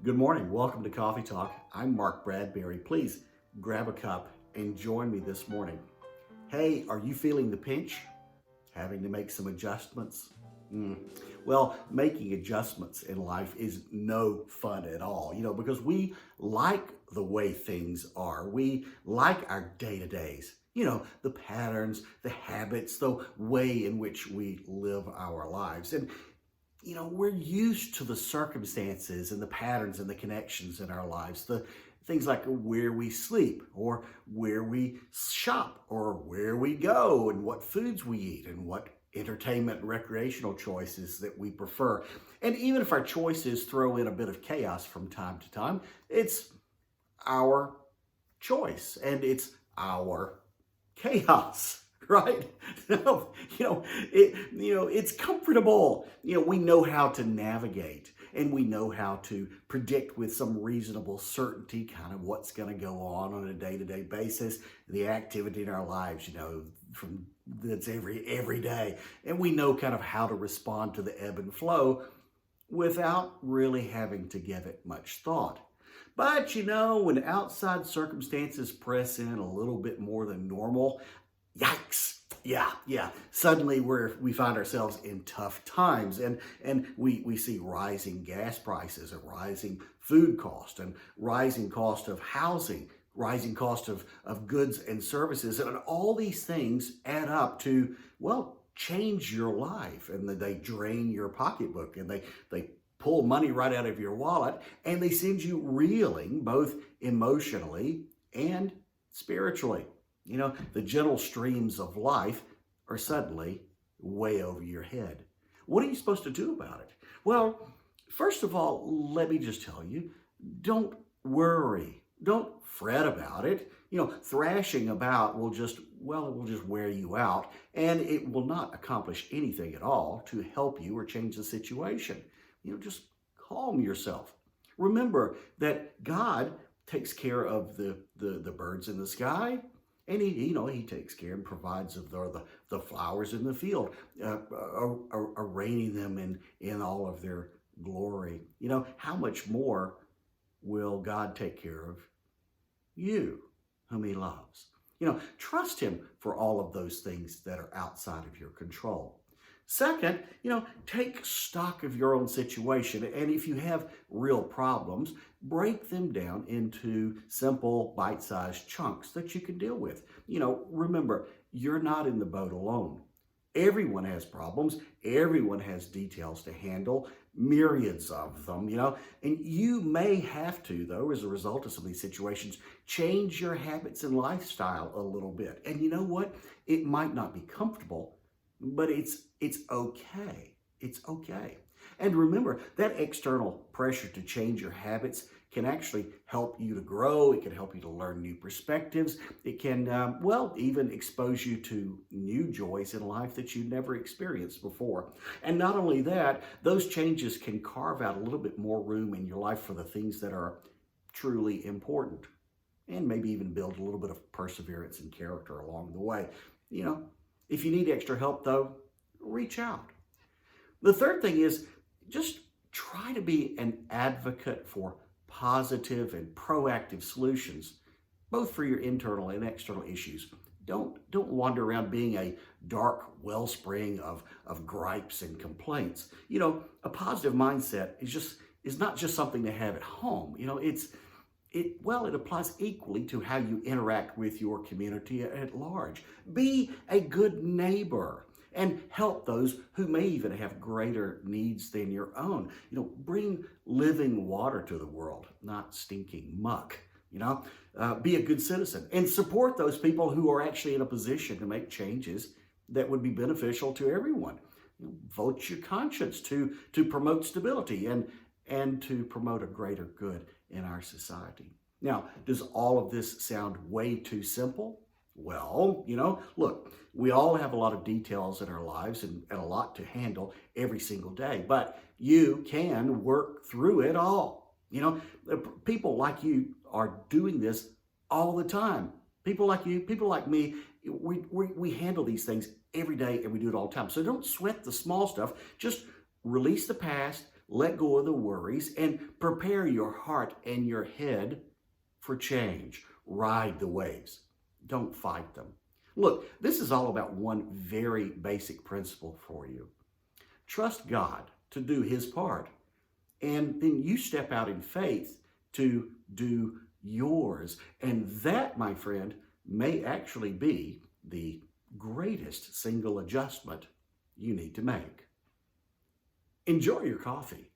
Good morning. Welcome to Coffee Talk. I'm Mark Bradberry. Please grab a cup and join me this morning. Hey, are you feeling the pinch? Having to make some adjustments? Well, making adjustments in life is no fun at all, because we like the way things are. We like our day-to-days, the patterns, the habits, the way in which we live our lives. And we're used to the circumstances and the patterns and the connections in our lives, the things like where we sleep or where we shop or where we go and what foods we eat and what entertainment and recreational choices that we prefer. And even if our choices throw in a bit of chaos from time to time, it's our choice and it's our chaos. Right? It's comfortable. We know how to navigate and we know how to predict with some reasonable certainty kind of what's going to go on a day-to-day basis, the activity in our lives, from that's every day. And we know kind of how to respond to the ebb and flow without really having to give it much thought. But, when outside circumstances press in a little bit more than normal, yikes. Yeah. Suddenly we find ourselves in tough times and we see rising gas prices and rising food cost and rising cost of housing, rising cost of goods and services. And all these things add up to, change your life. And they drain your pocketbook and they pull money right out of your wallet and they send you reeling both emotionally and spiritually. The gentle streams of life are suddenly way over your head. What are you supposed to do about it? Well, first of all, let me just tell you, don't worry. Don't fret about it. Thrashing about will just wear you out and it will not accomplish anything at all to help you or change the situation. Just calm yourself. Remember that God takes care of the birds in the sky. And he takes care and provides of the flowers in the field, arranging them in all of their glory. How much more will God take care of you, whom he loves? Trust him for all of those things that are outside of your control. Second, take stock of your own situation. And if you have real problems, break them down into simple bite-sized chunks that you can deal with. Remember, you're not in the boat alone. Everyone has problems. Everyone has details to handle, myriads of them, and you may have to, though, as a result of some of these situations, change your habits and lifestyle a little bit. And you know what? It might not be comfortable, but it's okay. It's okay. And remember, that external pressure to change your habits can actually help you to grow. It can help you to learn new perspectives. It can, even expose you to new joys in life that you never experienced before. And not only that, those changes can carve out a little bit more room in your life for the things that are truly important and maybe even build a little bit of perseverance and character along the way. If you need extra help, though, reach out. The third thing is just try to be an advocate for positive and proactive solutions, both for your internal and external issues. Don't wander around being a dark wellspring of gripes and complaints. A positive mindset is not just something to have at home. It applies equally to how you interact with your community at large. Be a good neighbor and help those who may even have greater needs than your own. Bring living water to the world, not stinking muck. Be a good citizen and support those people who are actually in a position to make changes that would be beneficial to everyone. Vote your conscience to promote stability and to promote a greater good in our society. Now, does all of this sound way too simple? Well, look, we all have a lot of details in our lives and a lot to handle every single day, but you can work through it all. People like you are doing this all the time. People like you, people like me, we handle these things every day and we do it all the time. So don't sweat the small stuff. Just release the past, let go of the worries, and prepare your heart and your head for change. Ride the waves. Don't fight them. Look, this is all about one very basic principle for you. Trust God to do his part, and then you step out in faith to do yours. And that, my friend, may actually be the greatest single adjustment you need to make. Enjoy your coffee.